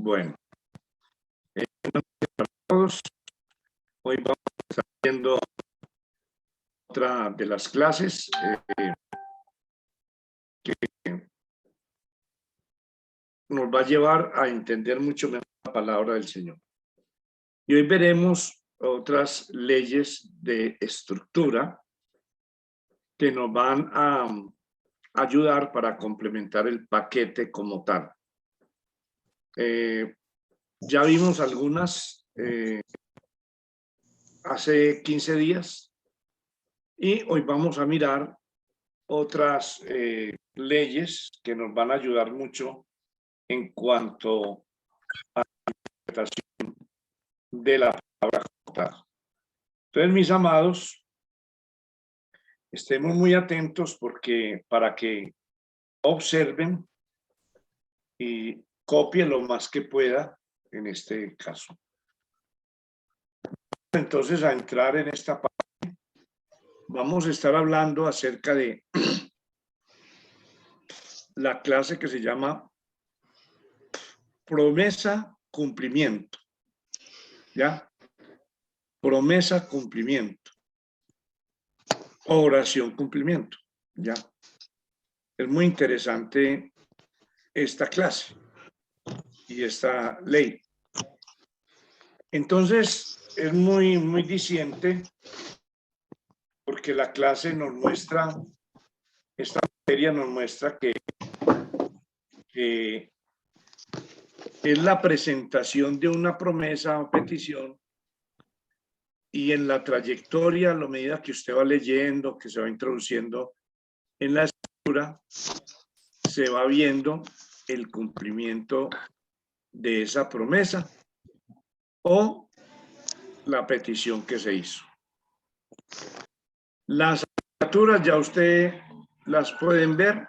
Bueno, todos, hoy vamos a estar viendo otra de las clases que nos va a llevar a entender mucho mejor la palabra del Señor. Y hoy veremos otras leyes de estructura que nos van a ayudar para complementar el paquete como tal. Ya vimos algunas hace 15 días y hoy vamos a mirar otras leyes que nos van a ayudar mucho en cuanto a la interpretación de la palabra como tal. Entonces, mis amados, estemos muy atentos porque para que observen y copien lo más que pueda en este caso. Entonces, a entrar en esta parte, vamos a estar hablando acerca de la clase que se llama promesa, cumplimiento. ¿Ya? Promesa, cumplimiento. Oración, cumplimiento. ¿Ya? Es muy interesante esta clase y esta ley. Entonces, es muy diciente porque la clase nos muestra, esta materia nos muestra que es la presentación de una promesa o petición y en la trayectoria, a la medida que usted va leyendo, que se va introduciendo en la escritura, se va viendo el cumplimiento de esa promesa o la petición que se hizo. Las asignaturas ya usted las pueden ver,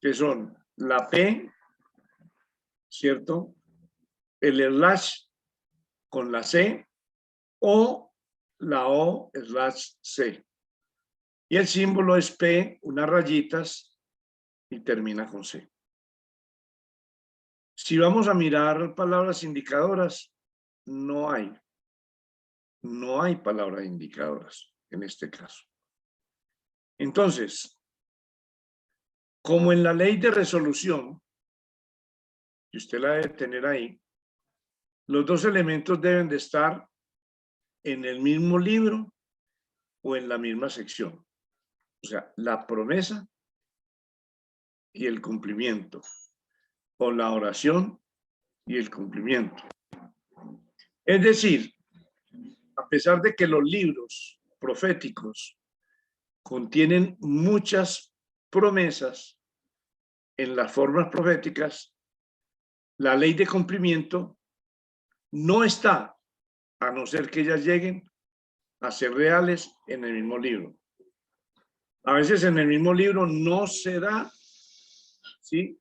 que son la P, ¿cierto? El slash con la C o la O/C. Y el símbolo es P, unas rayitas y termina con C. Si vamos a mirar palabras indicadoras, no hay palabras indicadoras en este caso. Entonces, como en la ley de resolución, que usted la debe tener ahí, los dos elementos deben de estar en el mismo libro o en la misma sección. O sea, la promesa y el cumplimiento, o la oración y el cumplimiento. Es decir, a pesar de que los libros proféticos contienen muchas promesas en las formas proféticas, la ley de cumplimiento no está, a no ser que ellas lleguen a ser reales en el mismo libro. A veces en el mismo libro no se da, ¿sí?,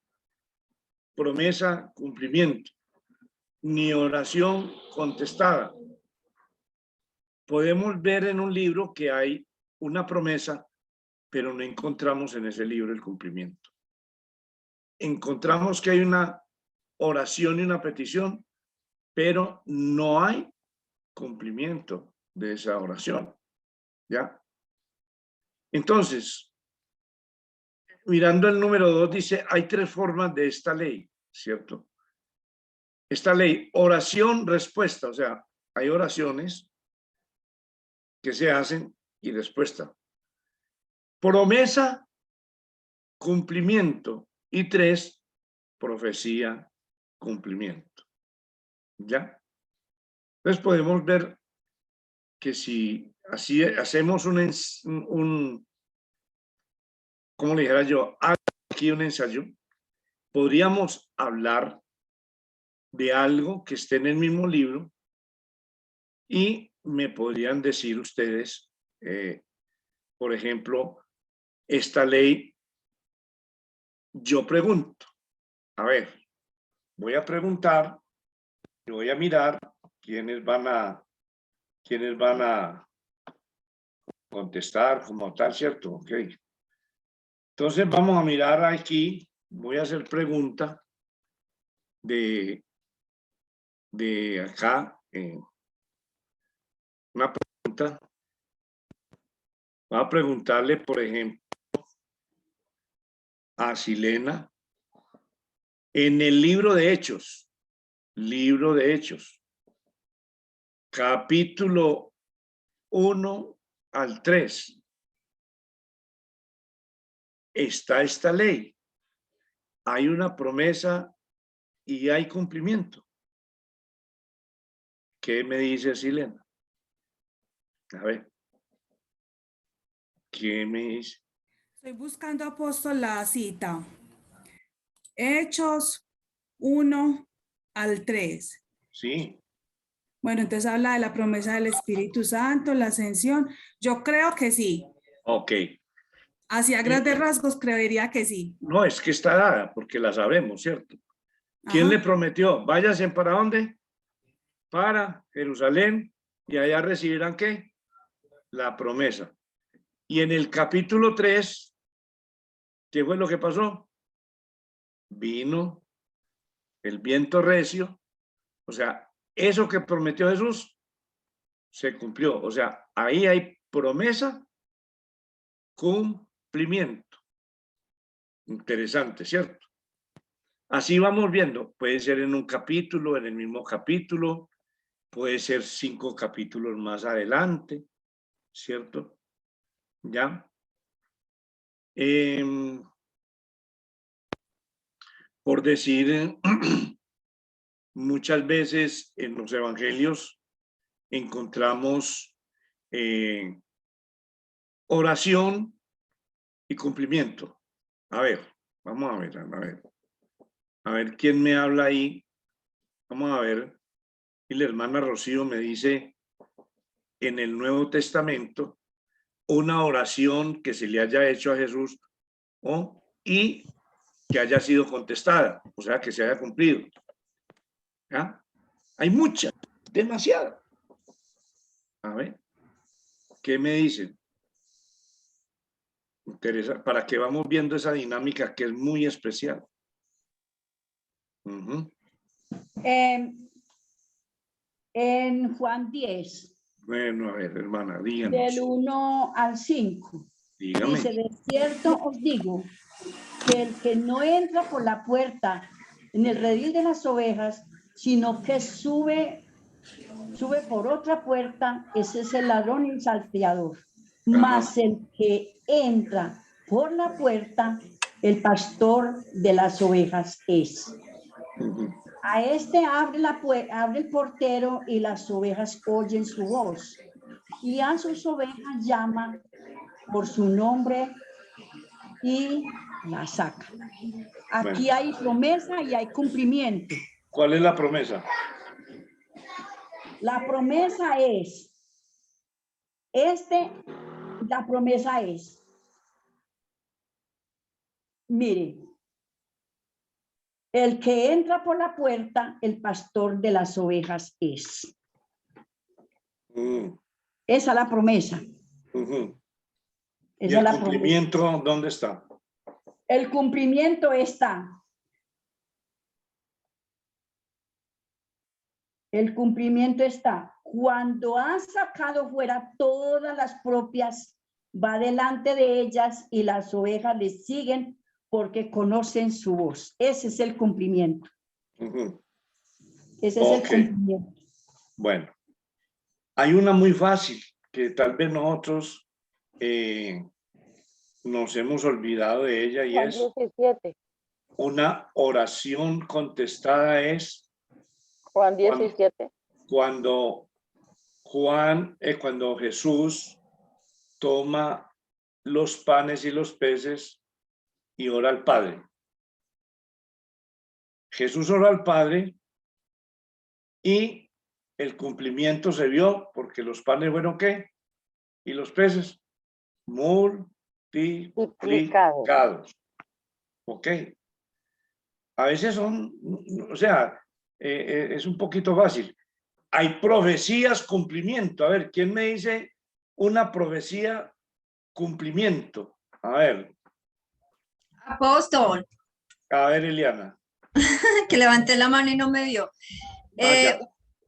promesa, cumplimiento, ni oración contestada. Podemos ver en un libro que hay una promesa, pero no encontramos en ese libro el cumplimiento. Encontramos que hay una oración y una petición, pero no hay cumplimiento de esa oración. ¿Ya? Entonces, mirando el número 2, dice, hay tres formas de esta ley, ¿cierto? Esta ley, oración, respuesta, o sea, hay oraciones que se hacen y respuesta. Promesa, cumplimiento. Y 3, profecía, cumplimiento. ¿Ya? Entonces podemos ver que si así hacemos ¿cómo le dijera yo? Aquí un ensayo, podríamos hablar de algo que esté en el mismo libro y me podrían decir ustedes, por ejemplo, esta ley, yo pregunto, a ver, voy a preguntar, y voy a mirar quiénes van a contestar como tal, ¿cierto? Ok. Entonces vamos a mirar aquí, voy a hacer pregunta de de acá, una pregunta. Voy a preguntarle, por ejemplo, a Silena, en el libro de Hechos, capítulo 1 al 3, está esta ley. Hay una promesa y hay cumplimiento. ¿Qué me dice Silena? A ver. ¿Qué me dice? Estoy buscando, apóstol, la cita. Hechos 1 al 3. Sí. Bueno, entonces habla de la promesa del Espíritu Santo, la ascensión. Yo creo que sí. Ok. Hacia grandes rasgos creería que sí. No, es que está dada, porque la sabemos, ¿cierto? ¿Quién Ajá. le prometió? Váyanse para dónde? Para Jerusalén, y allá recibirán ¿qué? La promesa. Y en el capítulo 3, ¿qué fue lo que pasó? Vino el viento recio, o sea, eso que prometió Jesús se cumplió. O sea, ahí hay promesa, cumplimiento. Interesante, ¿cierto? Así vamos viendo. Puede ser en un capítulo, en el mismo capítulo, puede ser 5 capítulos más adelante, ¿cierto? ¿Ya? Por decir, muchas veces en los evangelios encontramos oración y cumplimiento. A ver, vamos a ver. A ver quién me habla ahí. Vamos a ver. Y la hermana Rocío me dice en el Nuevo Testamento una oración que se le haya hecho a Jesús y que haya sido contestada, o sea, que se haya cumplido. ¿Ya? Hay muchas, demasiadas. A ver, ¿qué me dicen? Interesa, para que vamos viendo esa dinámica que es muy especial. En Juan 10, Bueno, a ver, hermana, díganos. del 1 al 5, Dígame. dice: de cierto os digo que el que no entra por la puerta en el redil de las ovejas, sino que sube por otra puerta, ese es el ladrón y el salteador. Mas el que entra por la puerta, el pastor de las ovejas es. A este abre el portero y las ovejas oyen su voz. Y a sus ovejas llama por su nombre y la saca. Aquí Bueno. hay promesa y hay cumplimiento. ¿Cuál es la promesa? La promesa es, mire, el que entra por la puerta, el pastor de las ovejas es. Esa es la promesa. ¿Y el cumplimiento dónde está? El cumplimiento está. El cumplimiento está. Cuando ha sacado fuera todas las propias, va delante de ellas y las ovejas le siguen porque conocen su voz. Ese es el cumplimiento. Ese es el cumplimiento. Bueno, hay una muy fácil que tal vez nosotros nos hemos olvidado de ella y es 17. Una oración contestada es Juan 17. Cuando Jesús toma los panes y los peces y ora al Padre. Jesús ora al Padre y el cumplimiento se vio porque los panes fueron ¿qué? Y los peces multiplicados. ¿Ok? A veces son, o sea, es un poquito fácil. Hay profecías, cumplimiento. A ver, ¿quién me dice una profecía, cumplimiento? A ver. Apóstol. A ver, Eliana. que levanté la mano y no me vio. Vaya.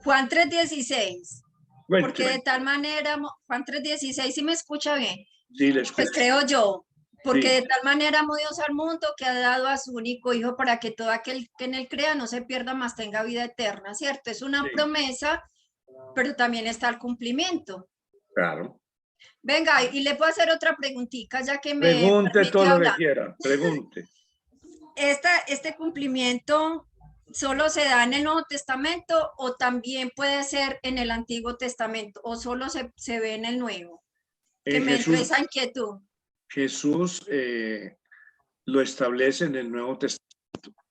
Juan 3:16. Bueno, Porque de tal manera, Juan 3:16, ¿sí me escucha bien? sí, le escucho. Pues creo yo. Porque Sí. de tal manera amó Dios al mundo que ha dado a su único hijo para que todo aquel que en él crea no se pierda, más tenga vida eterna, ¿cierto? Es una Sí. promesa, pero también está el cumplimiento. Claro. Venga, y le puedo hacer otra preguntita, ya que me Pregunte permite todo lo que hablar. quiera. Pregunte. Este cumplimiento solo se da en el Nuevo Testamento o también puede ser en el Antiguo Testamento o solo se ve en el Nuevo. Que me entró esa inquietud. Jesús lo establece en el Nuevo Testamento,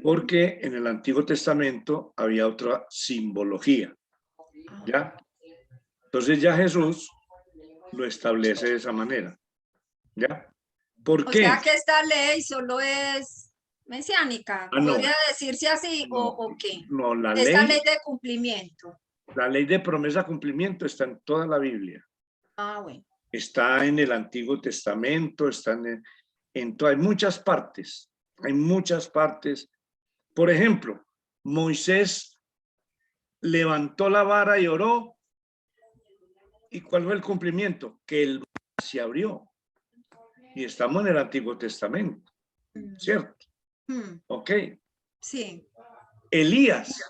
porque en el Antiguo Testamento había otra simbología, ¿ya? Entonces ya Jesús lo establece de esa manera, ¿ya? ¿Por O qué? sea que esta ley solo es mesiánica, no. ¿podría decirse así No, o qué? no, Esta ley de cumplimiento. la ley de promesa cumplimiento está en toda la Biblia. Ah, bueno. Está en el Antiguo Testamento, está hay muchas partes, hay muchas partes. Por ejemplo, Moisés levantó la vara y oró. ¿Y cuál fue el cumplimiento? Que el mar se abrió. Y estamos en el Antiguo Testamento, ¿cierto? Ok. Sí. Elías,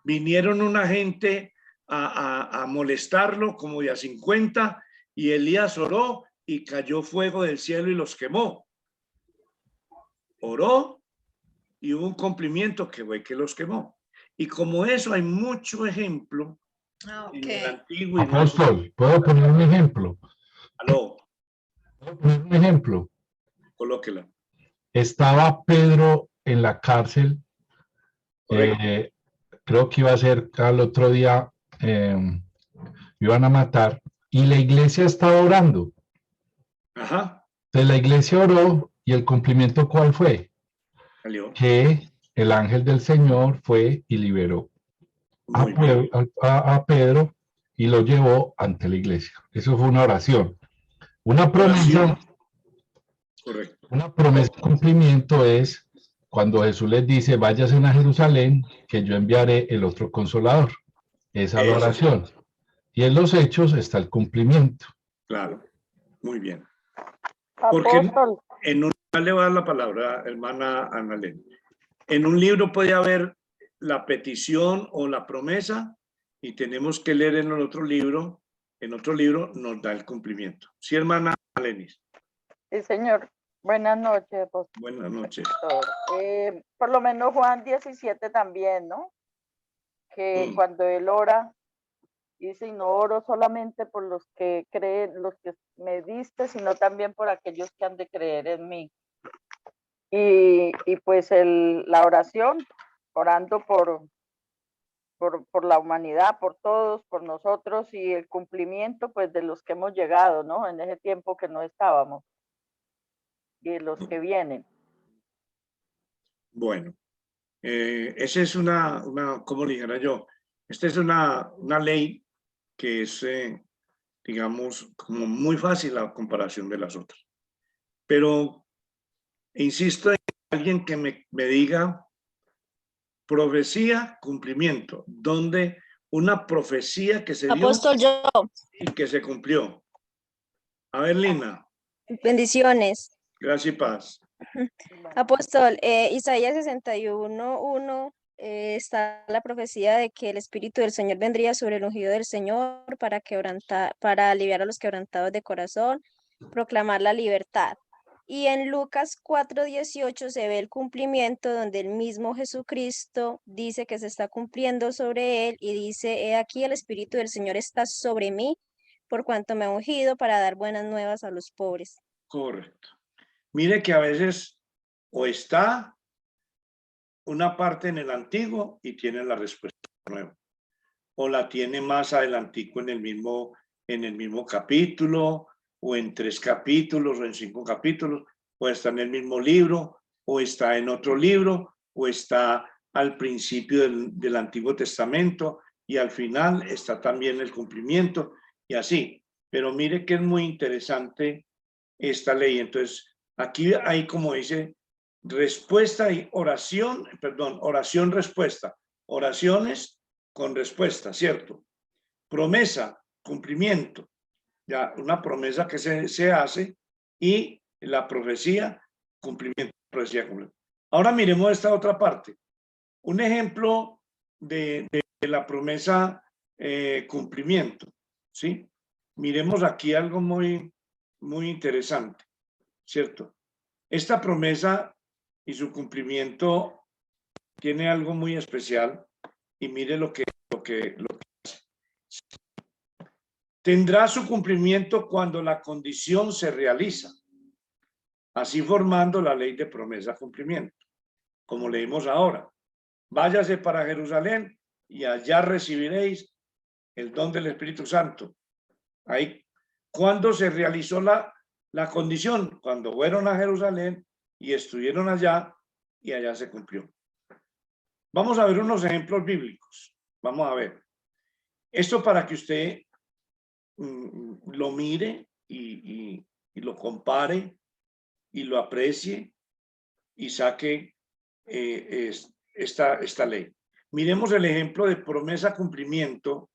vinieron una gente a molestarlo como de a 50 y Elías oró y cayó fuego del cielo y los quemó. Oró y hubo un cumplimiento que fue que los quemó. Y como eso hay mucho ejemplo en el Antiguo. Apóstol, ¿puedo poner un ejemplo? Aló. ¿Puedo poner un ejemplo? Colóquela. Estaba Pedro en la cárcel. Creo que iba a ser al otro día, iban a matar, y la iglesia estaba orando. Ajá. Entonces la iglesia oró y el cumplimiento, ¿cuál fue? Salió. Que el ángel del Señor fue y liberó a Pedro y lo llevó ante la iglesia. Eso fue una oración. Una promesa. Correcto. Una promesa de cumplimiento es cuando Jesús les dice, váyanse a Jerusalén, que yo enviaré el otro consolador. Esa es la oración. Y en los hechos está el cumplimiento. Claro, muy bien. Porque en un, le voy a dar la palabra, hermana Annalena. En un libro puede haber la petición o la promesa y tenemos que leer en el otro libro. En otro libro nos da el cumplimiento. Sí, hermana Lenis. Sí, señor. Buenas noches. Buenas noches. Por lo menos Juan 17 también, ¿no? Que cuando él ora, dice, y no oro solamente por los que creen, los que me diste, sino también por aquellos que han de creer en mí. Y pues la oración, orando por la humanidad, por todos, por nosotros, y el cumplimiento pues de los que hemos llegado, ¿no? En ese tiempo que no estábamos, y los que vienen. Bueno, esa es una, ¿cómo le dijera yo? Esta es una ley que es, digamos, como muy fácil la comparación de las otras. Pero insisto en alguien que me diga profecía, cumplimiento, donde una profecía que se dio Apóstol, yo. y que se cumplió. A ver, Lina. Bendiciones. Gracias y paz. Apóstol, Isaías 61:1 está la profecía de que el Espíritu del Señor vendría sobre el ungido del Señor para aliviar a los quebrantados de corazón, proclamar la libertad. Y en Lucas 4:18 se ve el cumplimiento donde el mismo Jesucristo dice que se está cumpliendo sobre él y dice, he aquí el Espíritu del Señor está sobre mí, por cuanto me ha ungido para dar buenas nuevas a los pobres. Correcto. Mire que a veces o está una parte en el antiguo y tiene la respuesta nueva, o la tiene más adelantico en el mismo capítulo, o en 3 capítulos, o en 5 capítulos, o está en el mismo libro, o está en otro libro, o está al principio del Antiguo Testamento, y al final está también el cumplimiento, y así. Pero mire que es muy interesante esta ley. Entonces, aquí hay, como dice, respuesta y oración, perdón, oración, respuesta. Oraciones con respuesta, ¿cierto? Promesa, cumplimiento. Ya, una promesa que se hace y la profecía, cumplimiento, profecía, cumplimiento. Ahora miremos esta otra parte. Un ejemplo de la promesa cumplimiento, ¿sí? Miremos aquí algo muy interesante, ¿cierto? Esta promesa y su cumplimiento tiene algo muy especial y mire lo que hace. Tendrá su cumplimiento cuando la condición se realiza, así formando la ley de promesa cumplimiento, como leímos ahora. Váyase para Jerusalén y allá recibiréis el don del Espíritu Santo. Ahí, ¿cuándo se realizó la condición? Cuando fueron a Jerusalén y estuvieron allá y allá se cumplió. Vamos a ver unos ejemplos bíblicos. Vamos a ver. Esto para que usted lo mire y lo compare y lo aprecie y saque esta ley. Miremos el ejemplo de promesa cumplimiento,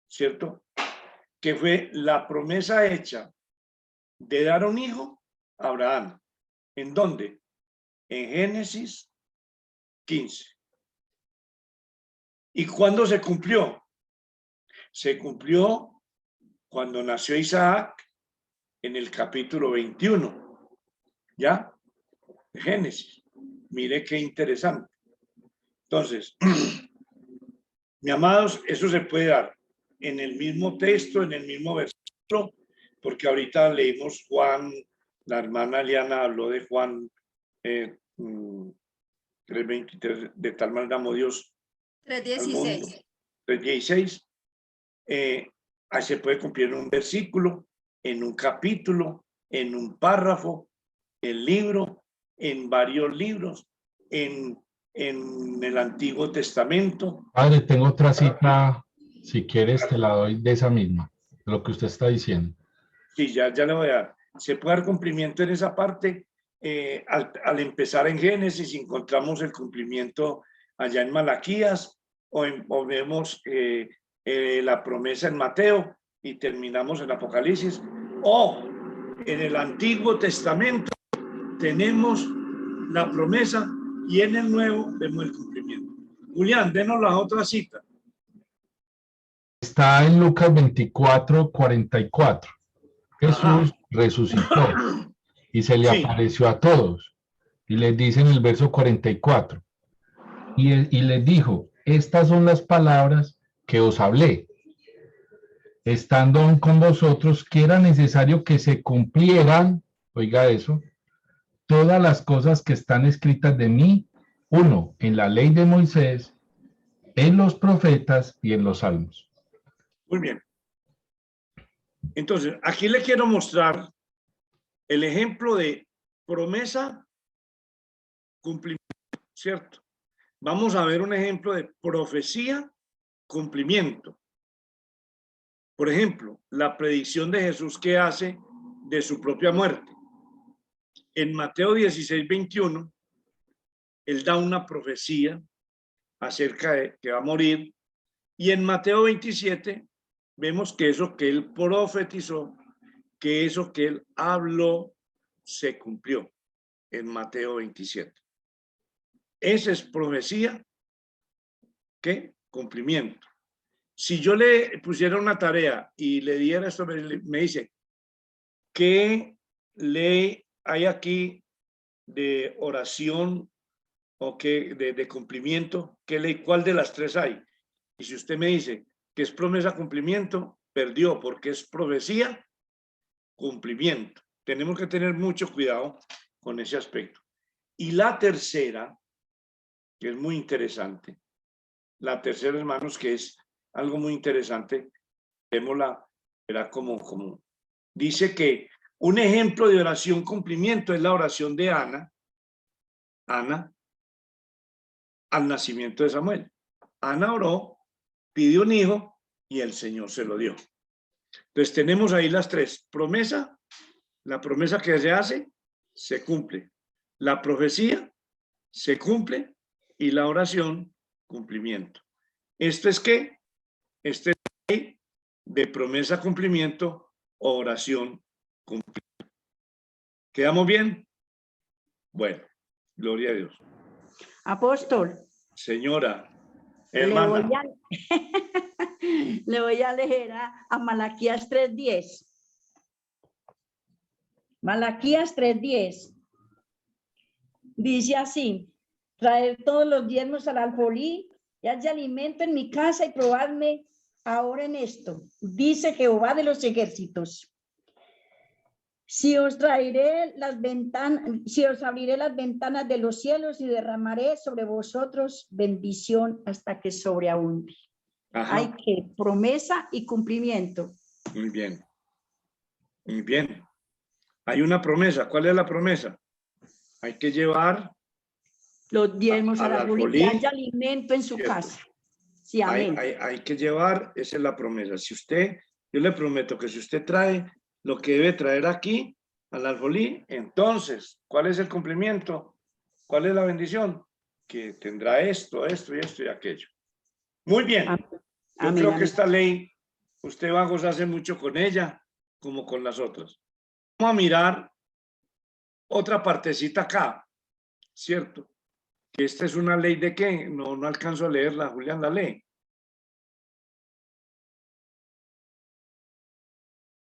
¿cierto? Que fue la promesa hecha de dar un hijo a Abraham. ¿En dónde? En Génesis 15. ¿Y cuándo se cumplió? Se cumplió cuando nació Isaac en el capítulo 21. ¿Ya? De Génesis. Mire qué interesante. Entonces, mis amados, eso se puede dar en el mismo texto, en el mismo versículo, porque ahorita leímos Juan, la hermana Liana habló de Juan 3:23, de tal manera amó Dios 3:16. 3:16. Ahí se puede cumplir en un versículo, en un capítulo, en un párrafo, en libro, en varios libros, en el Antiguo Testamento. Padre, tengo otra cita, si quieres te la doy de esa misma, lo que usted está diciendo. Sí, ya le voy a dar. Se puede dar cumplimiento en esa parte. Al empezar en Génesis encontramos el cumplimiento allá en Malaquías o vemos la promesa en Mateo y terminamos en Apocalipsis. O en el Antiguo Testamento tenemos la promesa y en el Nuevo vemos el cumplimiento. Julián, denos la otra cita. Está en Lucas 24:44. Jesús resucitó y se le apareció a todos. Y les dice en el verso 44, y les dijo, estas son las palabras que os hablé, estando aún con vosotros, que era necesario que se cumplieran, oiga eso, todas las cosas que están escritas de mí, uno, en la ley de Moisés, en los profetas y en los salmos. Muy bien. Entonces, aquí le quiero mostrar el ejemplo de promesa, cumplimiento, ¿cierto? Vamos a ver un ejemplo de profecía, cumplimiento. Por ejemplo, la predicción de Jesús que hace de su propia muerte. En Mateo 16:21, él da una profecía acerca de que va a morir. Y en Mateo 27, vemos que eso que él profetizó, que eso que él habló, se cumplió en Mateo 27. Esa es profecía, ¿qué? Cumplimiento. Si yo le pusiera una tarea y le diera esto, me dice, ¿qué ley hay aquí de oración o qué de cumplimiento? ¿Qué ley? ¿Cuál de las tres hay? Y si usted me dice que es promesa, cumplimiento, perdió, porque es profecía, cumplimiento. Tenemos que tener mucho cuidado con ese aspecto. Y la tercera, que es muy interesante, la tercera, hermanos, que es algo muy interesante, vémosla, verá como dice que un ejemplo de oración cumplimiento es la oración de Ana al nacimiento de Samuel. Ana oró, pidió un hijo y el Señor se lo dio. Entonces tenemos ahí las tres. Promesa, la promesa que se hace, se cumple. La profecía, se cumple, y la oración, cumplimiento. ¿Esto es qué? Este es la ley de promesa, cumplimiento, oración, cumplimiento. ¿Quedamos bien? Bueno, gloria a Dios. Apóstol, Señora, le voy hermana, le voy a leer a Malaquías 3:10. Malaquías 3:10. Dice así: traer todos los diezmos al alfolí y haya alimento en mi casa y probadme ahora en esto, dice Jehová de los ejércitos. Si os abriré las ventanas de los cielos y derramaré sobre vosotros bendición hasta que sobreabunde. ajá, Hay que promesa y cumplimiento. muy bien. Muy bien. Hay una promesa. ¿Cuál es la promesa? Hay que llevar Los diezmos al al alfolí, alfolí, que haya alimento en su ¿cierto? casa. Sí, amén. Hay que llevar, esa es la promesa. Si usted, yo le prometo que si usted trae lo que debe traer aquí al alfolí, entonces, ¿cuál es el cumplimiento? ¿Cuál es la bendición? Que tendrá esto, esto y esto y aquello. Muy bien. Amén. Yo Amén, creo que amén. esta ley, usted va a gozarse mucho con ella, como con las otras. Vamos a mirar otra partecita acá, ¿cierto? Que esta es una ley de qué, no alcanzo a leerla, Julián, la ley.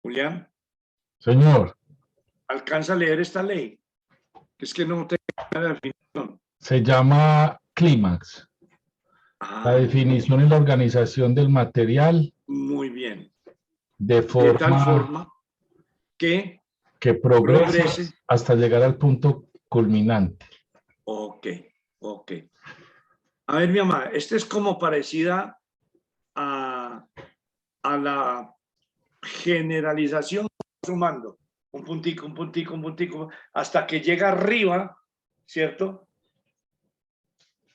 Julián, Señor, ¿alcanza a leer esta ley? Es que no tengo la definición. se llama clímax. La Ah, definición es la organización del material muy bien. de De tal forma forma que que progrese progrese. hasta llegar al punto culminante. Ok. A ver, mi mamá, esta es como parecida a la generalización, sumando un puntico, hasta que llega arriba, ¿cierto?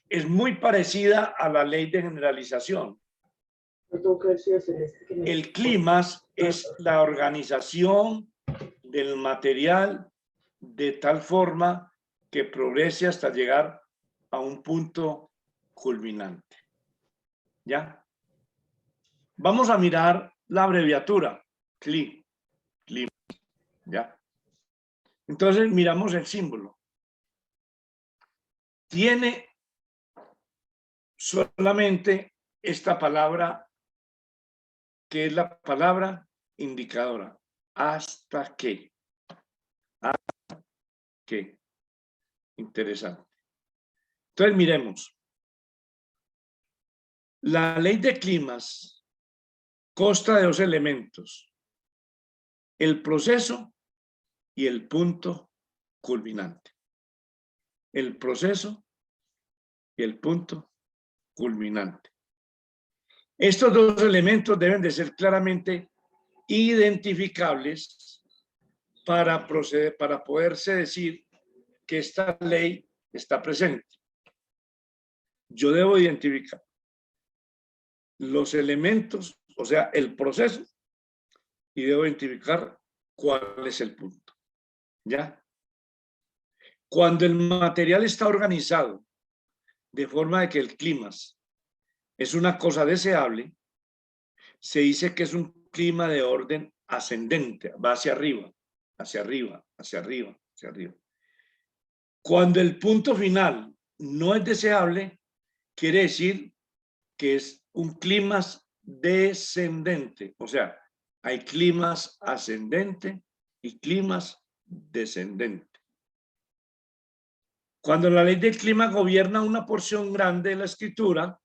Es muy parecida a la ley de generalización. El clímax es la organización del material de tal forma que progrese hasta llegar a un punto culminante. ¿Ya? Vamos a mirar la abreviatura, CLI. ¿Ya? Entonces miramos el símbolo. Tiene solamente esta palabra, que es la palabra indicadora. Hasta que. Hasta que. Interesante. Entonces miremos. La ley de climas consta de dos elementos: el proceso y el punto culminante. El proceso y el punto culminante. Estos dos elementos deben de ser claramente identificables para proceder, para poderse decir que esta ley está presente. Yo debo identificar los elementos, o sea, el proceso, y debo identificar cuál es el punto. ¿Ya? Cuando el material está organizado de forma de que el clímax es una cosa deseable, se dice que es un clima de orden ascendente, va hacia arriba, hacia arriba, hacia arriba, hacia arriba. Cuando el punto final no es deseable, quiere decir que es un clímax descendente, o sea, hay climas ascendente y climas descendente. Cuando la ley del clima gobierna una porción grande de la escritura,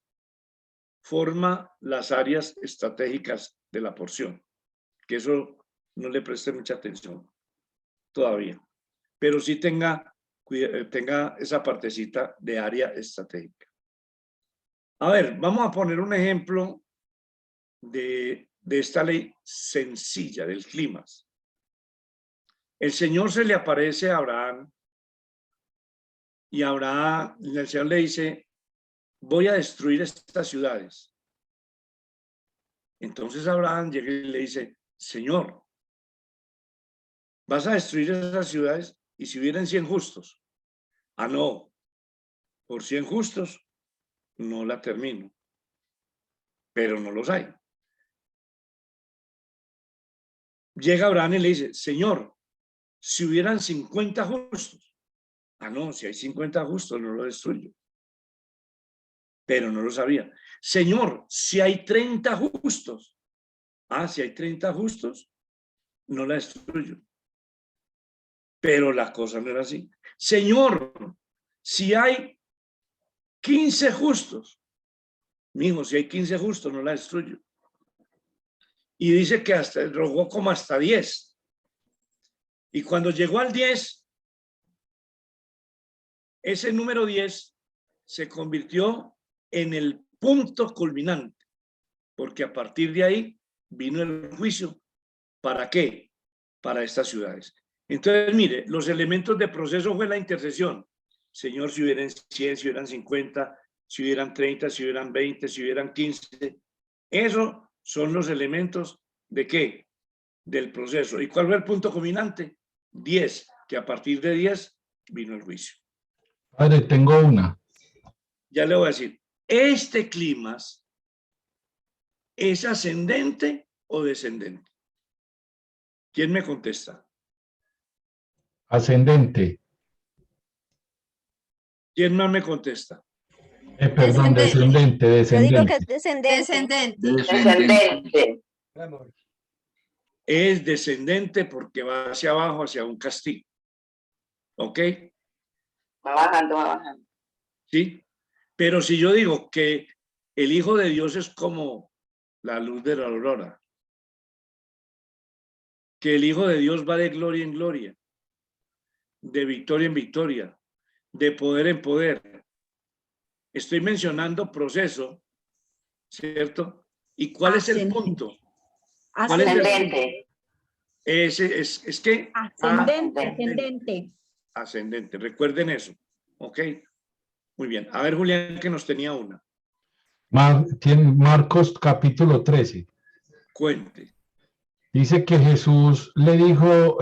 forma las áreas estratégicas de la porción, que eso no le preste mucha atención todavía, pero sí tenga esa partecita de área estratégica. A ver, vamos a poner un ejemplo de esta ley sencilla del clima. El Señor se le aparece a Abraham y Abraham, el Señor le dice: voy a destruir estas ciudades. Entonces Abraham llega y le dice: Señor, ¿vas a destruir esas ciudades? ¿Y si hubieran 100 justos? Ah, no, por 100 justos, no la termino. Pero no los hay. Llega Abraham y le dice, Señor, si hubieran 50 justos. Ah, no, si hay 50 justos, no lo destruyo. Pero no lo sabía. Señor, si hay 30 justos. Ah, si hay 30 justos, no la destruyo. Pero la cosa no era así. Señor, si hay 15 justos. Mijo, si hay 15 justos, no la destruyo. Y dice que hasta rogó como hasta 10. Y cuando llegó al 10, ese número 10 se convirtió en el punto culminante, porque a partir de ahí vino el juicio. ¿Para qué? Para estas ciudades. Entonces, mire, los elementos de proceso fue la intercesión. Señor, si hubieran 100, si hubieran 50, si hubieran 30, si hubieran 20, si hubieran 15. Eso son los elementos de ¿qué? Del proceso. ¿Y cuál fue el punto culminante? 10, que a partir de 10 vino el juicio. Padre, tengo una. Ya le voy a decir, ¿este clima es ascendente o descendente? ¿Quién me contesta? Ascendente. ¿Quién más me contesta? Perdón, descendente, Yo digo que descendente. es descendente. Descendente. Es descendente porque va hacia abajo, hacia un castigo. ¿Ok? Va bajando, va bajando. ¿Sí? Pero si yo digo que el Hijo de Dios es como la luz de la aurora, que el Hijo de Dios va de gloria en gloria, de victoria en victoria, de poder en poder. Estoy mencionando proceso, ¿cierto? ¿Y cuál es el punto? ¿Cuál es el Ascendente. es que Ascendente. Ascendente. ascendente. Recuerden eso. ¿Ok? Muy bien. A ver, Julián, que nos tenía una. Tiene Marcos capítulo 13. Cuente. Dice que Jesús le dijo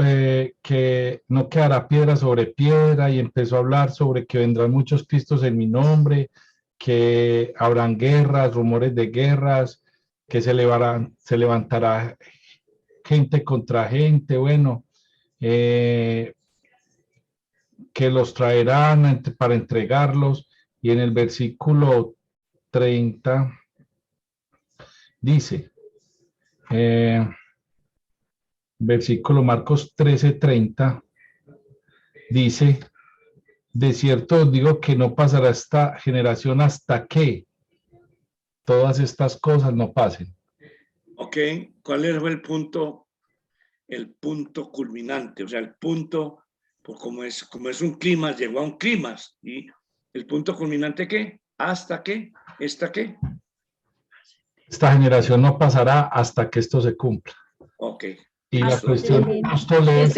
que no quedará piedra sobre piedra y empezó a hablar sobre que vendrán muchos cristos en mi nombre, que habrán guerras, rumores de guerras, que se levantará gente contra gente, bueno, que los traerán para entregarlos. Y en el versículo 30 dice, versículo Marcos 13:30, dice, de cierto os digo que no pasará esta generación hasta que todas estas cosas no pasen. ¿Ok? ¿Cuál fue el punto? El punto culminante, o sea, el punto, pues como es un clima, llegó a un clima. ¿Y el punto culminante qué? ¿Hasta qué? ¿Esta qué? Esta generación no pasará hasta que esto se cumpla. Ok. Y la cuestión justo es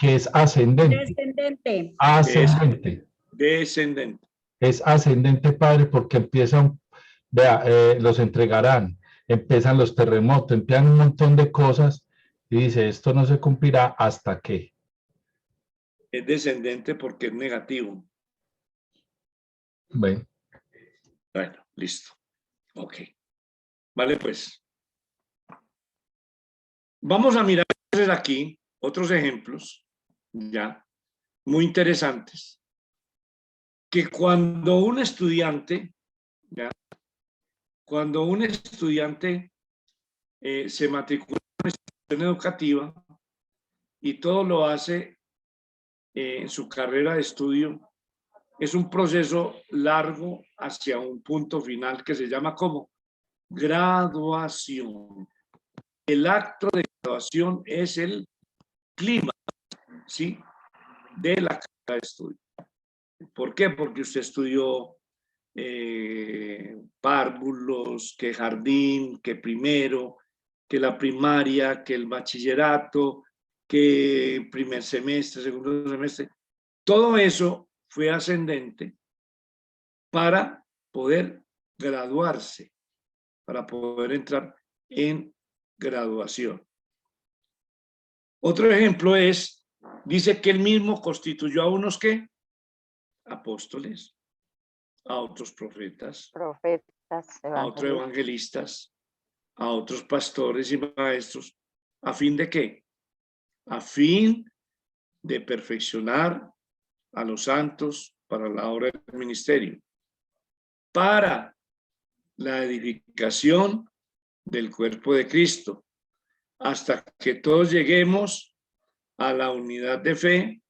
que es ascendente. Descendente. Ascendente. Descendente. Es ascendente, Padre, porque empiezan, vea, los entregarán, empiezan los terremotos, empiezan un montón de cosas y dice, esto no se cumplirá hasta que. Es descendente porque es negativo. Bueno, listo. Ok. Vale, pues. Vamos a mirar aquí otros ejemplos, ya, muy interesantes. Que cuando un estudiante, ¿ya? Cuando un estudiante se matricula en una institución educativa y todo lo hace en su carrera de estudio, es un proceso largo hacia un punto final que se llama como graduación. El acto de graduación es el clima, ¿sí?, de la carrera de estudio. ¿Por qué? Porque usted estudió párvulos, que jardín, que primero, que la primaria, que el bachillerato, que primer semestre, segundo semestre. Todo eso fue ascendente para poder graduarse, para poder entrar en graduación. Otro ejemplo es, dice que él mismo constituyó a unos ¿qué? Apóstoles. a otros profetas, Profetas, a otros evangelistas. evangelistas, a otros pastores y maestros. ¿A fin de qué? A fin de perfeccionar a los santos para la obra del ministerio, para la edificación del cuerpo de Cristo, hasta que todos lleguemos a la unidad de fe,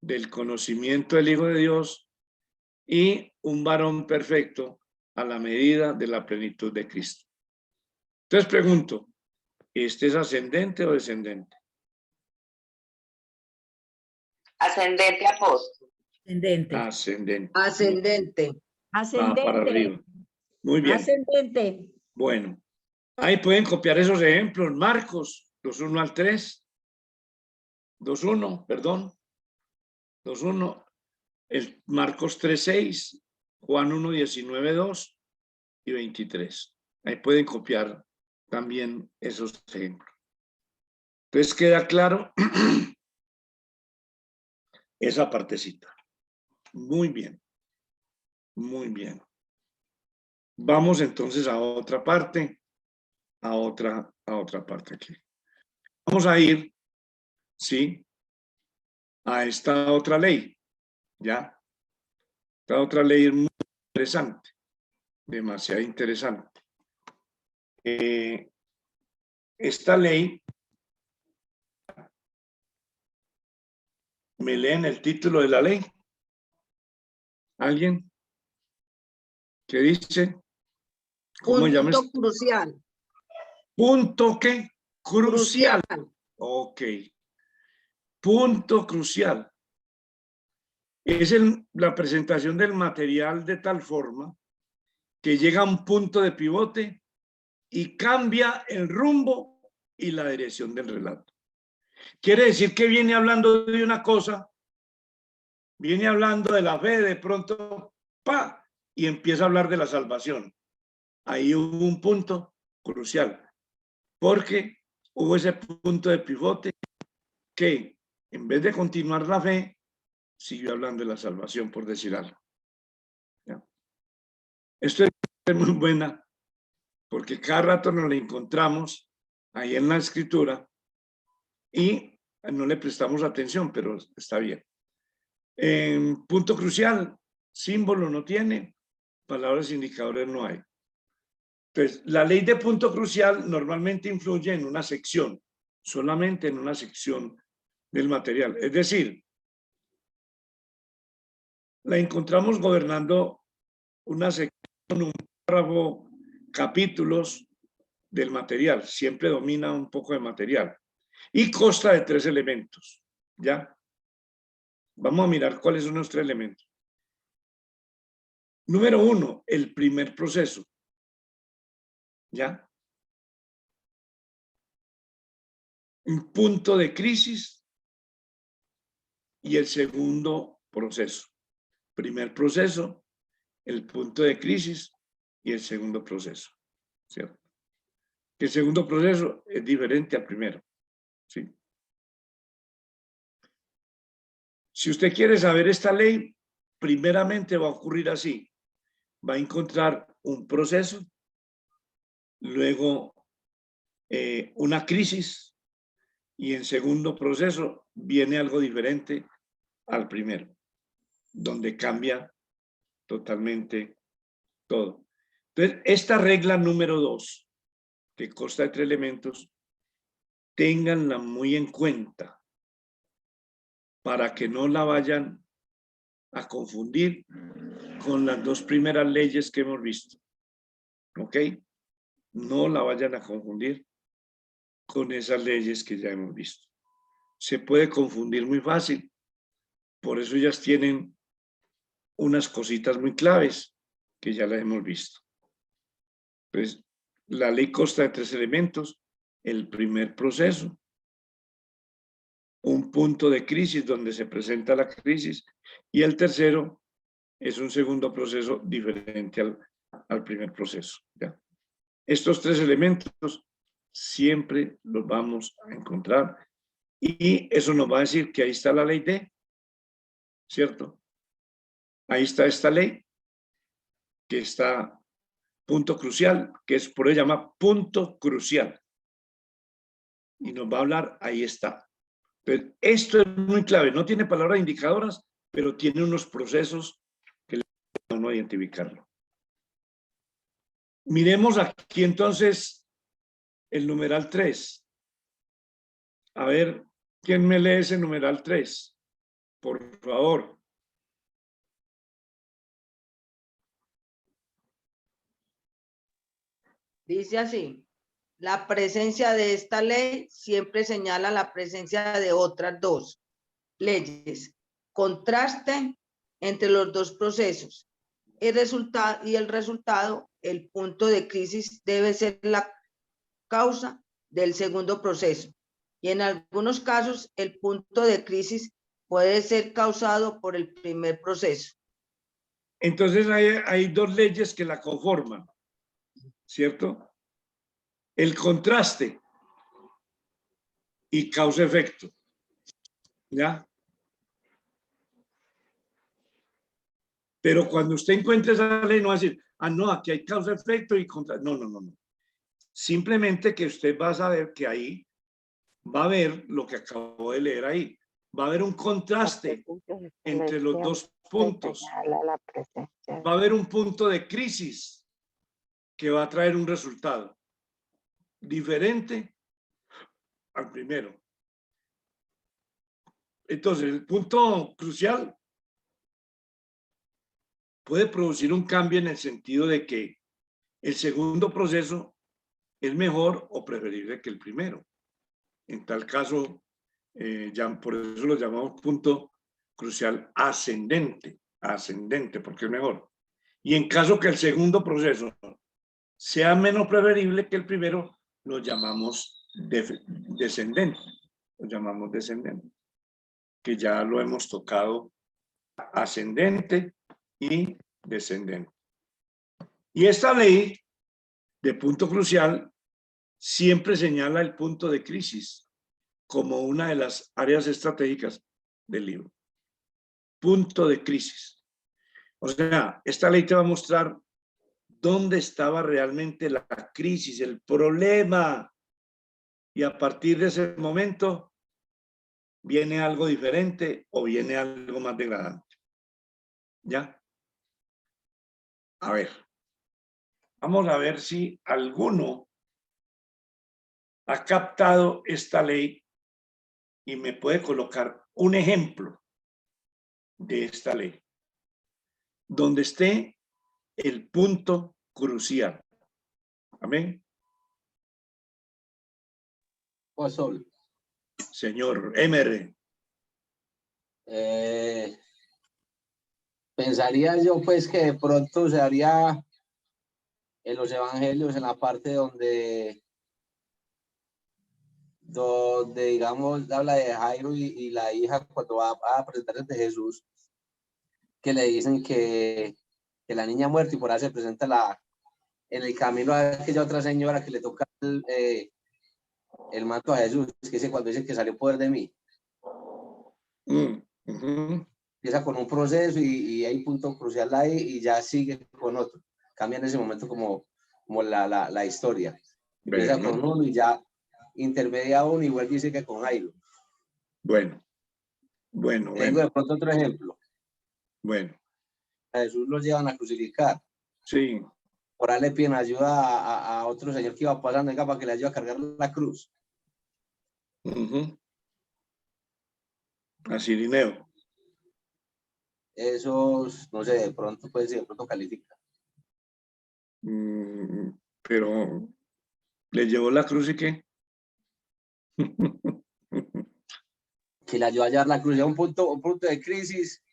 del conocimiento del Hijo de Dios y un varón perfecto a la medida de la plenitud de Cristo. Entonces pregunto, ¿este es ascendente o descendente? Ascendente, apóstol. Ascendente. Ascendente. Ascendente. Va para arriba. Muy bien. Ascendente. Bueno, ahí pueden copiar esos ejemplos. Marcos 2:1 al 3. 2:1, perdón. 2:1. El Marcos 3:6. Juan 1:19, 2 y 23. Ahí pueden copiar también esos ejemplos. Entonces queda claro esa partecita. Muy bien. Muy bien. Vamos entonces a otra parte. A otra parte aquí. Vamos a ir, ¿sí? A esta otra ley. ¿Ya? Esta otra ley es muy interesante. Demasiado interesante. Esta ley, ¿me leen el título de la ley? ¿Alguien? ¿Qué dice? ¿Cómo llama? Punto crucial. Punto ¿qué? Crucial. Ok. Punto crucial. Es la presentación del material de tal forma que llega a un punto de pivote y cambia el rumbo y la dirección del relato. Quiere decir que viene hablando de una cosa, viene hablando de la fe, de pronto, ¡pa! Y empieza a hablar de la salvación. Ahí hubo un punto crucial, porque hubo ese punto de pivote que, en vez de continuar la fe, siguió hablando de la salvación, por decir algo. ¿Ya? Esto es muy buena, porque cada rato nos la encontramos ahí en la escritura y no le prestamos atención, pero está bien. Punto crucial, símbolo no tiene, palabras indicadores no hay. Entonces, la ley de punto crucial normalmente influye en una sección, solamente en una sección del material. Es decir, la encontramos gobernando una sección, un párrafo, capítulos del material. Siempre domina un poco de material. Y consta de 3 elementos. ¿Ya? Vamos a mirar cuáles son los 3 elementos. Número 1, el primer proceso. ¿Ya? Un punto de crisis y el segundo proceso. Primer proceso, el punto de crisis y el segundo proceso. ¿Cierto? El segundo proceso es diferente al primero. ¿Sí? Si usted quiere saber esta ley, primeramente va a ocurrir así. Va a encontrar un proceso, luego una crisis y en segundo proceso viene algo diferente al primero, donde cambia totalmente todo. Entonces, esta regla número 2, que consta de 3 elementos, ténganla muy en cuenta para que no la vayan a confundir con las 2 primeras leyes que hemos visto. ¿Ok? No la vayan a confundir con esas leyes que ya hemos visto. Se puede confundir muy fácil. Por eso ellas tienen unas cositas muy claves que ya las hemos visto. Pues la ley consta de 3 elementos. El primer proceso, un punto de crisis donde se presenta la crisis, y el tercero es un segundo proceso diferente al primer proceso. ¿Ya? Estos 3 elementos siempre los vamos a encontrar y eso nos va a decir que ahí está la ley de, ¿cierto? Ahí está esta ley que está punto crucial, que es por eso se llama punto crucial. Y nos va a hablar, ahí está. Entonces, esto es muy clave, no tiene palabras indicadoras, pero tiene unos procesos que le ayudan a uno a identificarlo. Miremos aquí entonces el numeral 3. A ver, ¿quién me lee ese numeral 3? Por favor. Dice así: la presencia de esta ley siempre señala la presencia de otras dos leyes. Contraste entre los dos procesos. El resultado, el punto de crisis debe ser la causa del segundo proceso. Y en algunos casos, el punto de crisis puede ser causado por el primer proceso. Entonces hay dos leyes que la conforman, ¿cierto? El contraste y causa-efecto, ¿ya? Pero cuando usted encuentre esa ley, no va a decir, ah, no, aquí hay causa-efecto y contraste. No, no, no, no. Simplemente que usted va a saber que ahí va a haber lo que acabo de leer ahí. Va a haber un contraste entre los dos puntos. Va a haber un punto de crisis que va a traer un resultado diferente al primero. Entonces, el punto crucial puede producir un cambio en el sentido de que el segundo proceso es mejor o preferible que el primero. En tal caso, ya por eso lo llamamos punto crucial ascendente, porque es mejor. Y en caso que el segundo proceso sea menos preferible que el primero, lo llamamos descendente. Lo llamamos descendente, que ya lo hemos tocado, ascendente y descendente. Y esta ley de punto crucial siempre señala el punto de crisis como una de las áreas estratégicas del libro. Punto de crisis. O sea, esta ley te va a mostrar dónde estaba realmente la crisis, el problema. Y a partir de ese momento viene algo diferente o viene algo más degradante. ¿Ya? A ver. Vamos a ver si alguno ha captado esta ley y me puede colocar un ejemplo de esta ley, donde esté el punto crucial. Amén. Apóstol. Señor MR. Pensaría yo pues que de pronto se haría en los evangelios, en la parte donde digamos habla de Jairo y la hija cuando va a presentarse ante Jesús, que le dicen que la niña muerta, y por ahí se presenta en el camino a aquella otra señora que le toca el manto a Jesús, que dice cuando dice que salió poder de mí. Empieza con un proceso y hay un punto crucial ahí y ya sigue con otro. Cambia en ese momento como la historia. Empieza con uno y ya intermedia uno y vuelve y sigue con Jairo. Bueno. Tengo de pronto otro ejemplo. Bueno. A Jesús lo llevan a crucificar. Sí. Por ahí le piden ayuda a otro señor que iba pasando, venga, para que le ayude a cargar la cruz. A Cirineo. Esos, no sé, de pronto puede ser, de pronto califica. Pero, ¿le llevó la cruz y qué? Que le ayudó a llevar la cruz, ya un punto de crisis,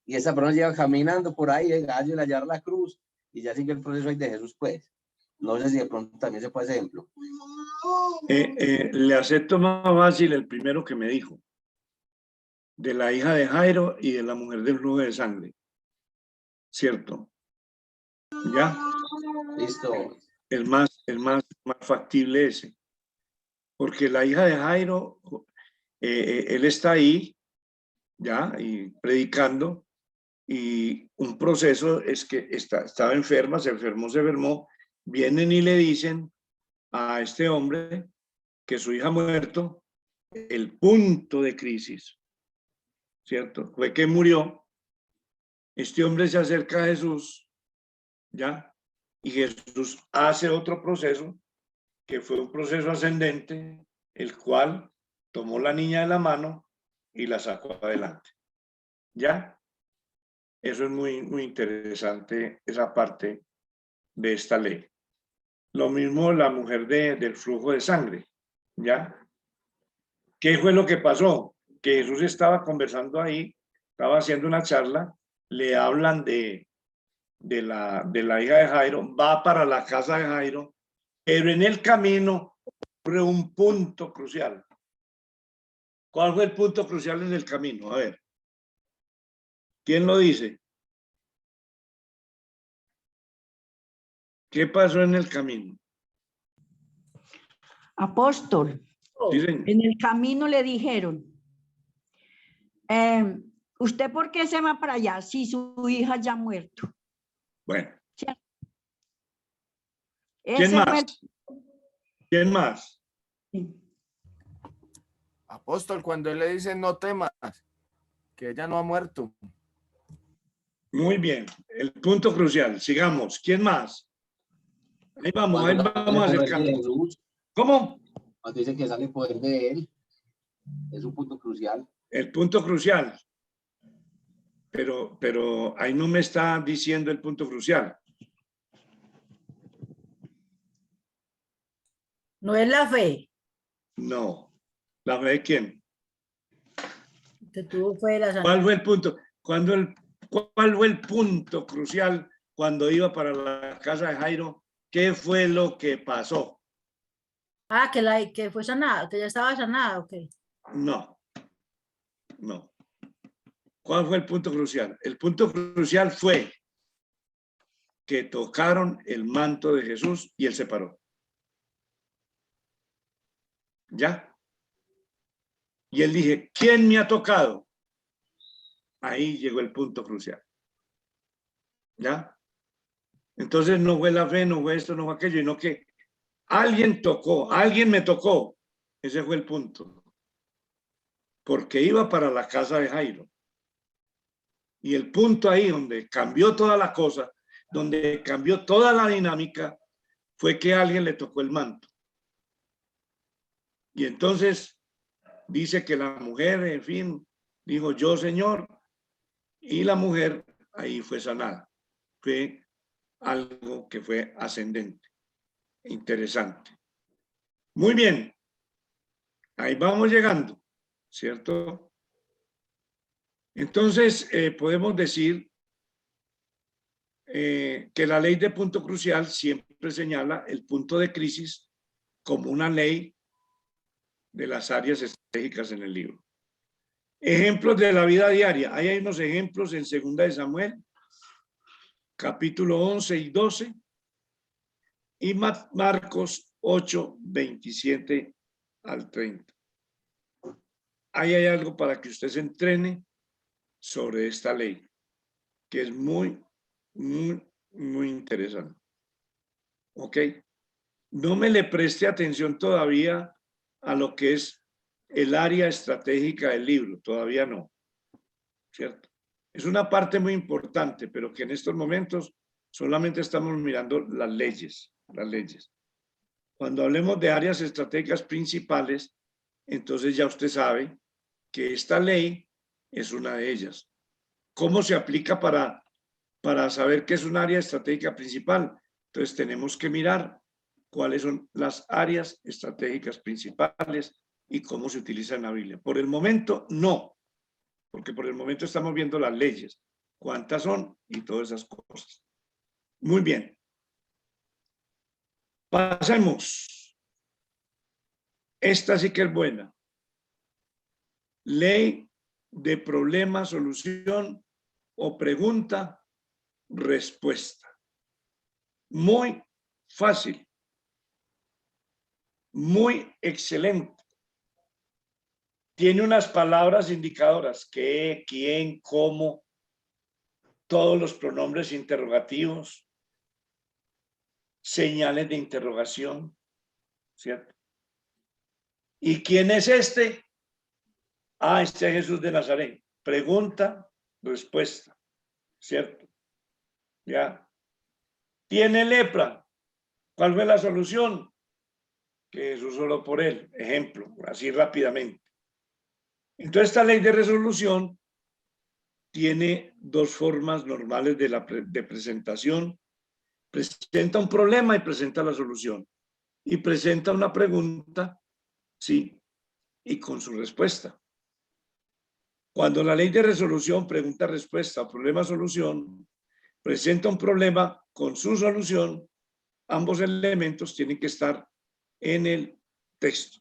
y esa persona lleva caminando por ahí, ayuda a llevar la cruz, y ya sigue el proceso ahí de Jesús, pues. No sé si de pronto también se puede ese ejemplo. Le acepto más fácil el primero que me dijo, de la hija de Jairo y de la mujer del flujo de sangre. ¿Cierto? ¿Ya? Listo. El más factible ese. Porque la hija de Jairo, él está ahí, ya, y predicando, Y un proceso es que estaba enferma, se enfermó, vienen y le dicen a este hombre que su hija ha muerto, el punto de crisis, ¿cierto? Fue que murió. Este hombre se acerca a Jesús, ¿ya? Y Jesús hace otro proceso, que fue un proceso ascendente, el cual tomó la niña de la mano y la sacó adelante. ¿Ya? Eso es muy, muy interesante, esa parte de esta ley. Lo mismo la mujer del flujo de sangre, ¿ya? ¿Qué fue lo que pasó? Que Jesús estaba conversando ahí, estaba haciendo una charla, le hablan de la hija de Jairo, va para la casa de Jairo, pero en el camino ocurre un punto crucial. ¿Cuál fue el punto crucial en el camino? A ver, ¿quién lo dice? ¿Qué pasó en el camino? Apóstol, Sí, señor. en el camino le dijeron, ¿usted por qué se va para allá si su hija ya ha muerto? Bueno, ¿Cierto? ¿quién Ese más? fue el- ¿Quién más? Apóstol, cuando él le dice no temas, que ella no ha muerto. Muy bien, el punto crucial. Sigamos. ¿Quién más? Ahí vamos acercando. ¿Cómo? Cuando dice que sale el poder de él, es un punto crucial. El punto crucial. Pero ahí no me está diciendo el punto crucial. No es la fe. No. ¿La fe de quién? Que tuvo fe de la ¿Cuál fue el punto? ¿Cuál fue el punto crucial cuando iba para la casa de Jairo? ¿Qué fue lo que pasó? Ah, que fue sanada, que ya estaba sanada, ok. No. No. ¿Cuál fue el punto crucial? El punto crucial fue que tocaron el manto de Jesús y él se paró. ¿Ya? Y él dije, ¿quién me ha tocado? Ahí llegó el punto crucial. ¿Ya? Entonces no fue la fe, no fue esto, no fue aquello, sino que alguien tocó, alguien me tocó. Ese fue el punto. Porque iba para la casa de Jairo. Y el punto ahí donde cambió toda la cosa, donde cambió toda la dinámica, fue que alguien le tocó el manto. Y entonces dice que la mujer, en fin, dijo, yo, Señor, y la mujer ahí fue sanada. Fue algo que fue ascendente. Interesante. Muy bien. Ahí vamos llegando, ¿cierto? Entonces, podemos decir que la ley de punto crucial siempre señala el punto de crisis como una ley de las áreas estratégicas en el libro. Ejemplos de la vida diaria. Ahí hay unos ejemplos en 2 de Samuel, capítulo 11 y 12, y Marcos 8, 27 al 30. Ahí hay algo para que usted se entrene sobre esta ley, que es muy, muy, muy interesante. ¿Ok? No me le preste atención todavía a lo que es el área estratégica del libro, todavía no, ¿cierto? Es una parte muy importante, pero que en estos momentos solamente estamos mirando las leyes. Cuando hablemos de áreas estratégicas principales, entonces ya usted sabe que esta ley es una de ellas. ¿Cómo se aplica para saber qué es un área estratégica principal? Entonces tenemos que mirar cuáles son las áreas estratégicas principales y cómo se utiliza en la Biblia. Por el momento, no, porque por el momento estamos viendo las leyes, cuántas son y todas esas cosas. Muy bien. Pasemos. Esta sí que es buena. Ley de problema, solución o pregunta, respuesta. Muy fácil. Muy excelente. Tiene unas palabras indicadoras: qué, quién, cómo. todos los pronombres interrogativos, señales de interrogación, ¿cierto? ¿Y quién es este? Ah, este es Jesús de Nazaret. Pregunta, respuesta, ¿cierto? Ya. ¿Tiene lepra? ¿Cuál fue la solución? Que Jesús oró por él. Ejemplo, así rápidamente. Entonces, esta ley de resolución tiene dos formas normales de presentación. Presenta un problema y presenta la solución. Y presenta una pregunta, sí, y con su respuesta. Cuando la ley de resolución, pregunta, respuesta, problema, solución, presenta un problema con su solución, ambos elementos tienen que estar en el texto.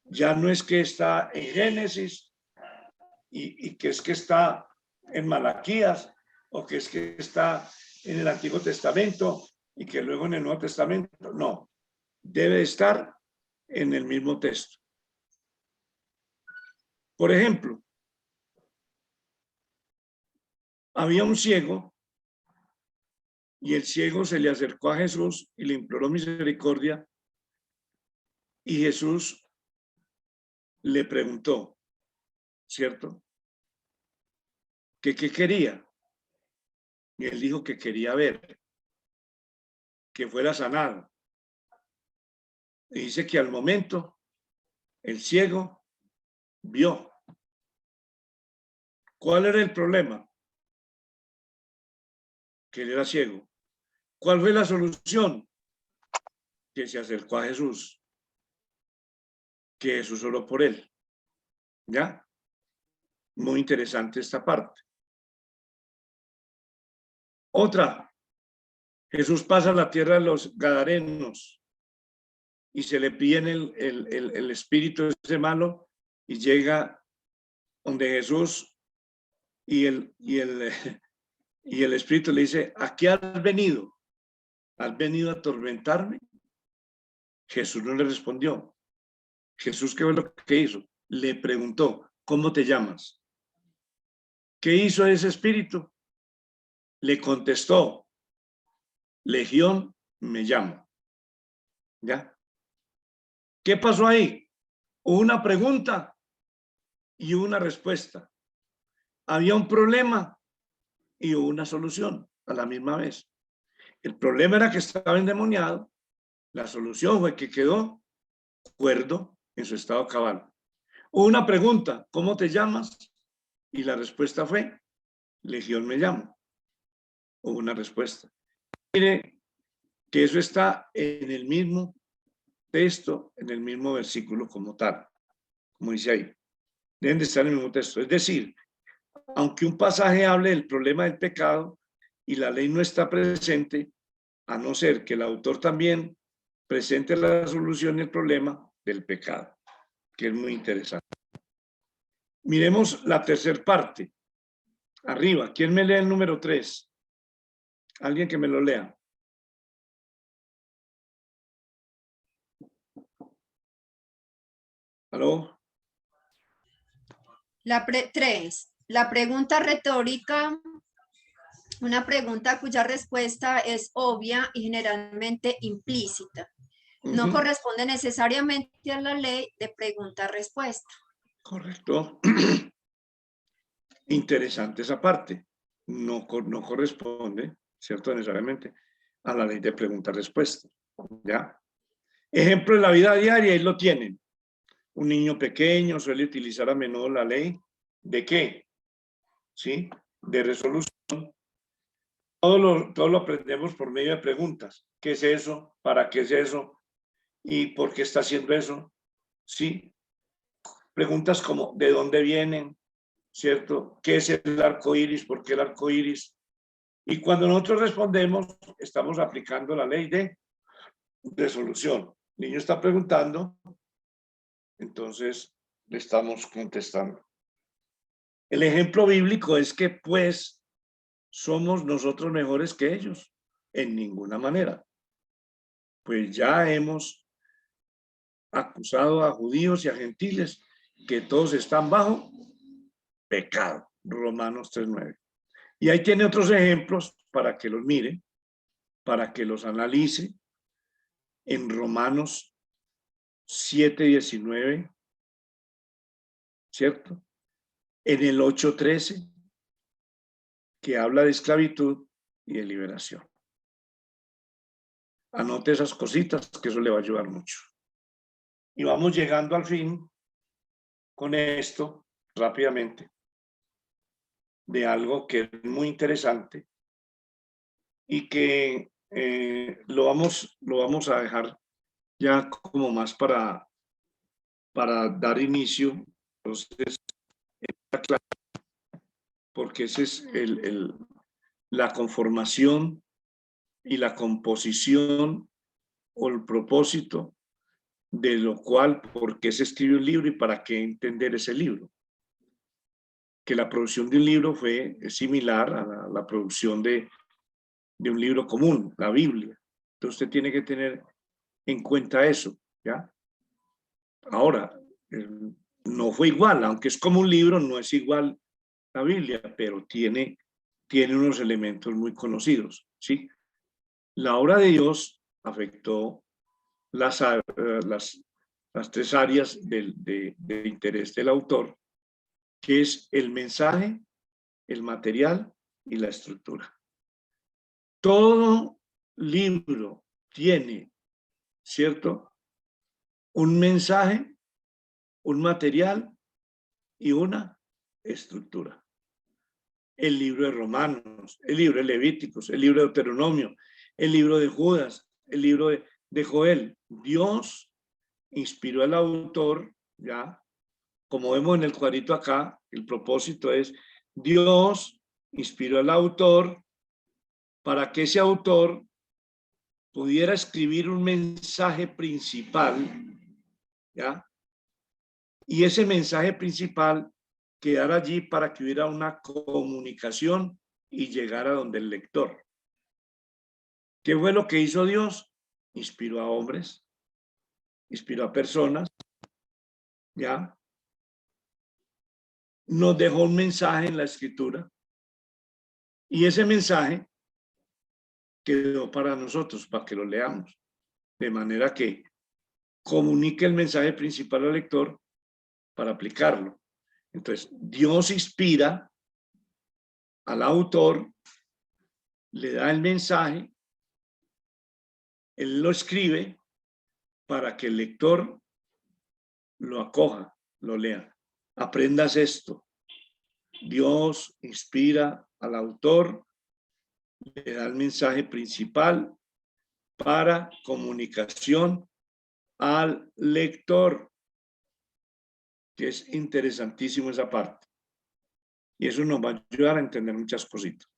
Ya no es que está en Génesis y que es que está en Malaquías o que es que está en el Antiguo Testamento y que luego en el Nuevo Testamento. No, debe estar en el mismo texto. Por ejemplo, había un ciego y el ciego se le acercó a Jesús y le imploró misericordia y Jesús le preguntó, ¿cierto? ¿Qué quería? Y él dijo que quería ver, que fuera sanado. Y dice que al momento el ciego vio. ¿Cuál era el problema? Que él era ciego. ¿Cuál fue la solución? Que se acercó a Jesús. Que Jesús oró por él. ¿Ya? Muy interesante esta parte. Otra. Jesús pasa a la tierra de los Gadarenos y se le pide el espíritu ese malo y llega donde Jesús y el espíritu le dice, ¿a qué has venido? ¿Has venido a atormentarme? Jesús no le respondió. Jesús, ¿qué fue lo que hizo? Le preguntó, ¿cómo te llamas? ¿Qué hizo ese espíritu? Le contestó, Legión me llamo. ¿Ya? ¿Qué pasó ahí? Una pregunta y una respuesta. Había un problema y una solución a la misma vez. El problema era que estaba endemoniado. La solución fue que quedó cuerdo en su estado cabal. Una pregunta, ¿cómo te llamas? Y la respuesta fue, Legión me llamo. Hubo una respuesta. Mire que eso está en el mismo texto, en el mismo versículo como tal, como dice ahí. Deben de estar en el mismo texto. Es decir, aunque un pasaje hable del problema del pecado y la ley no está presente, a no ser que el autor también presente la solución del problema del pecado, que es muy interesante. Miremos la tercera parte. Arriba, ¿quién me lee el número 3? Alguien que me lo lea. ¿Aló? 3. La pregunta retórica, una pregunta cuya respuesta es obvia y generalmente implícita. No corresponde necesariamente a la ley de pregunta-respuesta. Correcto. Interesante esa parte. No corresponde, ¿cierto? Necesariamente a la ley de pregunta-respuesta. ¿Ya? Ejemplo en la vida diaria, ahí lo tienen. Un niño pequeño suele utilizar a menudo la ley ¿de qué? ¿Sí? De resolución. Todo lo aprendemos por medio de preguntas. ¿Qué es eso? ¿Para qué es eso? ¿Y por qué está haciendo eso? ¿Sí? Preguntas como ¿de dónde vienen? ¿Cierto? ¿Qué es el arco iris? ¿Por qué el arco iris? Y cuando nosotros respondemos, estamos aplicando la ley de resolución. El niño está preguntando, entonces le estamos contestando. El ejemplo bíblico es que, pues, somos nosotros mejores que ellos. En ninguna manera. Pues ya hemos acusado a judíos y a gentiles que todos están bajo pecado. Romanos 3:9. Y ahí tiene otros ejemplos para que los mire, para que los analice. En Romanos 7:19, ¿cierto? En el 8:13, que habla de esclavitud y de liberación. Anote esas cositas, que eso le va a ayudar mucho. Y vamos llegando al fin con esto, rápidamente, de algo que es muy interesante y que lo vamos a dejar ya como más para dar inicio. Entonces, porque ese es la conformación y la composición o el propósito de lo cual, por qué se escribe un libro y para qué entender ese libro. Que la producción de un libro es similar a la producción de un libro común, la Biblia. Entonces usted tiene que tener en cuenta eso, ¿ya? Ahora, no fue igual, aunque es como un libro, no es igual la Biblia, pero tiene unos elementos muy conocidos, ¿sí? La obra de Dios afectó las tres áreas de interés del autor, que es el mensaje, el material y la estructura. Todo libro tiene, ¿cierto?, un mensaje, un material y una estructura. El libro de Romanos, el libro de Levíticos, el libro de Deuteronomio, el libro de Judas, el libro de Joel. Dios inspiró al autor, ya, como vemos en el cuadrito acá, el propósito es, Dios inspiró al autor para que ese autor pudiera escribir un mensaje principal, ¿ya? Y ese mensaje principal quedara allí para que hubiera una comunicación y llegara donde el lector. ¿Qué fue lo que hizo Dios? Inspiró a hombres, inspiró a personas, ¿ya? Nos dejó un mensaje en la escritura y ese mensaje quedó para nosotros, para que lo leamos, de manera que comunique el mensaje principal al lector para aplicarlo. Entonces, Dios inspira al autor, le da el mensaje, él lo escribe para que el lector lo acoja, lo lea. Aprendas esto. Dios inspira al autor, le da el mensaje principal para comunicación al lector, que es interesantísimo esa parte. Y eso nos va a ayudar a entender muchas cositas.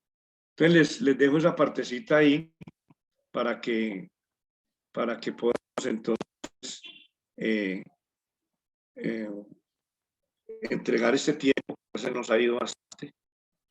Entonces les dejo esa partecita ahí para que podamos entonces entregar este tiempo, que se nos ha ido bastante.